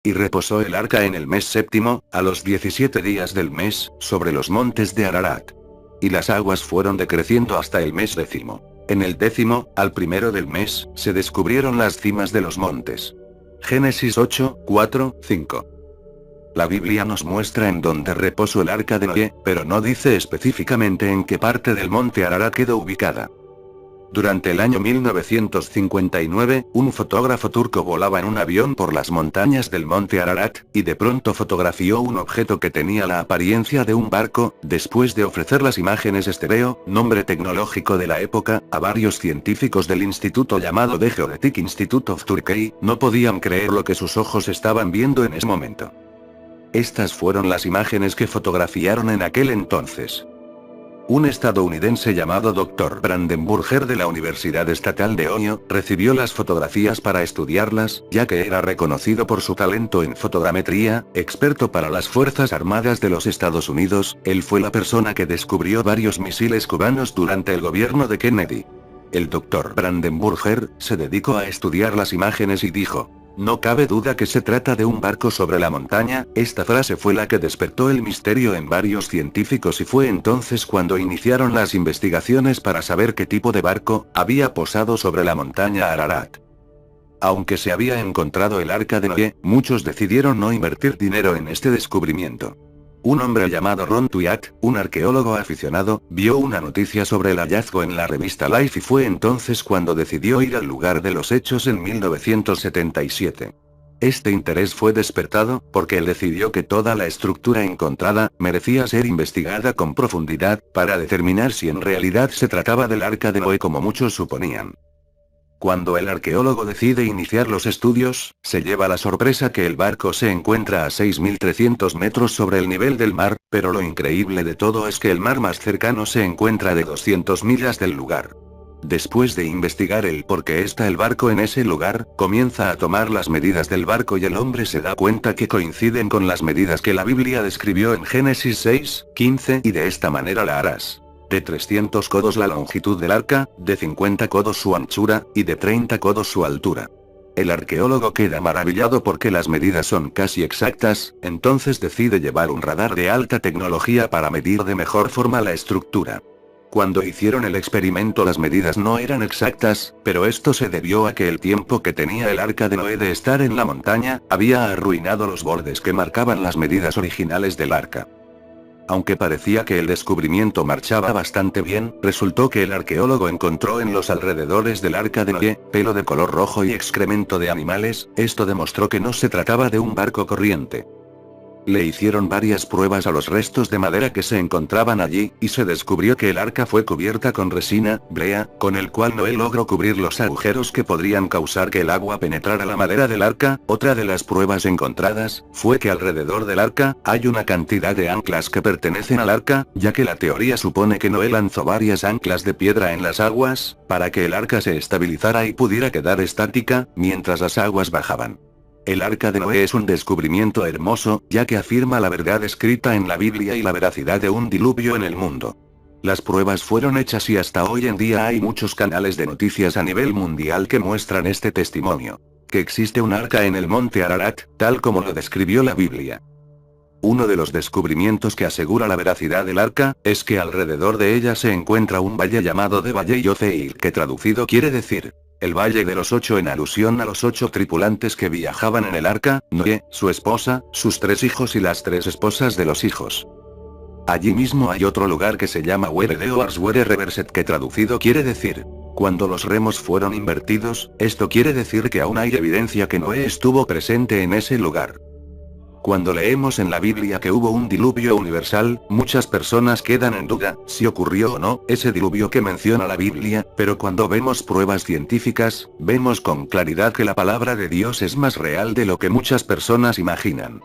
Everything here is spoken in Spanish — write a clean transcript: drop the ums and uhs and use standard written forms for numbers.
Y reposó el arca en el mes séptimo, a los 17 días del mes, sobre los montes de Ararat. Y las aguas fueron decreciendo hasta el mes décimo. En el décimo, al primero del mes, se descubrieron las cimas de los montes. Génesis 8, 4, 5. La Biblia nos muestra en dónde reposó el arca de Noé, pero no dice específicamente en qué parte del monte Ararat quedó ubicada. Durante el año 1959, un fotógrafo turco volaba en un avión por las montañas del monte Ararat, y de pronto fotografió un objeto que tenía la apariencia de un barco. Después de ofrecer las imágenes estéreo, nombre tecnológico de la época, a varios científicos del instituto llamado The Geodetic Institute of Turkey, no podían creer lo que sus ojos estaban viendo en ese momento. Estas fueron las imágenes que fotografiaron en aquel entonces. Un estadounidense llamado Dr. Brandenburger de la Universidad Estatal de Ohio, recibió las fotografías para estudiarlas, ya que era reconocido por su talento en fotogrametría, experto para las Fuerzas Armadas de los Estados Unidos. Él fue la persona que descubrió varios misiles cubanos durante el gobierno de Kennedy. El Dr. Brandenburger se dedicó a estudiar las imágenes y dijo: "No cabe duda que se trata de un barco sobre la montaña". Esta frase fue la que despertó el misterio en varios científicos y fue entonces cuando iniciaron las investigaciones para saber qué tipo de barco había posado sobre la montaña Ararat. Aunque se había encontrado el arca de Noé, muchos decidieron no invertir dinero en este descubrimiento. Un hombre llamado Ron Twiat, un arqueólogo aficionado, vio una noticia sobre el hallazgo en la revista Life y fue entonces cuando decidió ir al lugar de los hechos en 1977. Este interés fue despertado, porque él decidió que toda la estructura encontrada merecía ser investigada con profundidad, para determinar si en realidad se trataba del arca de Noé como muchos suponían. Cuando el arqueólogo decide iniciar los estudios, se lleva la sorpresa que el barco se encuentra a 6.300 metros sobre el nivel del mar, pero lo increíble de todo es que el mar más cercano se encuentra de 200 millas del lugar. Después de investigar el por qué está el barco en ese lugar, comienza a tomar las medidas del barco y el hombre se da cuenta que coinciden con las medidas que la Biblia describió en Génesis 6, 15, y de esta manera la harás. De 300 codos la longitud del arca, de 50 codos su anchura, y de 30 codos su altura. El arqueólogo queda maravillado porque las medidas son casi exactas, entonces decide llevar un radar de alta tecnología para medir de mejor forma la estructura. Cuando hicieron el experimento las medidas no eran exactas, pero esto se debió a que el tiempo que tenía el arca de Noé de estar en la montaña, había arruinado los bordes que marcaban las medidas originales del arca. Aunque parecía que el descubrimiento marchaba bastante bien, resultó que el arqueólogo encontró en los alrededores del arca de Noé, pelo de color rojo y excremento de animales. Esto demostró que no se trataba de un barco corriente. Le hicieron varias pruebas a los restos de madera que se encontraban allí, y se descubrió que el arca fue cubierta con resina, brea, con el cual Noé logró cubrir los agujeros que podrían causar que el agua penetrara la madera del arca. Otra de las pruebas encontradas, fue que alrededor del arca, hay una cantidad de anclas que pertenecen al arca, ya que la teoría supone que Noé lanzó varias anclas de piedra en las aguas, para que el arca se estabilizara y pudiera quedar estática, mientras las aguas bajaban. El arca de Noé es un descubrimiento hermoso, ya que afirma la verdad escrita en la Biblia y la veracidad de un diluvio en el mundo. Las pruebas fueron hechas y hasta hoy en día hay muchos canales de noticias a nivel mundial que muestran este testimonio. Que existe un arca en el monte Ararat, tal como lo describió la Biblia. Uno de los descubrimientos que asegura la veracidad del arca, es que alrededor de ella se encuentra un valle llamado de Valle Yoceil, que traducido quiere decir el Valle de los Ocho, en alusión a los 8 tripulantes que viajaban en el arca: Noé, su esposa, sus 3 hijos y las 3 esposas de los hijos. Allí mismo hay otro lugar que se llama Where the Oars Were Reversed, que traducido quiere decir cuando los remos fueron invertidos. Esto quiere decir que aún hay evidencia que Noé estuvo presente en ese lugar. Cuando leemos en la Biblia que hubo un diluvio universal, muchas personas quedan en duda, si ocurrió o no, ese diluvio que menciona la Biblia, pero cuando vemos pruebas científicas, vemos con claridad que la palabra de Dios es más real de lo que muchas personas imaginan.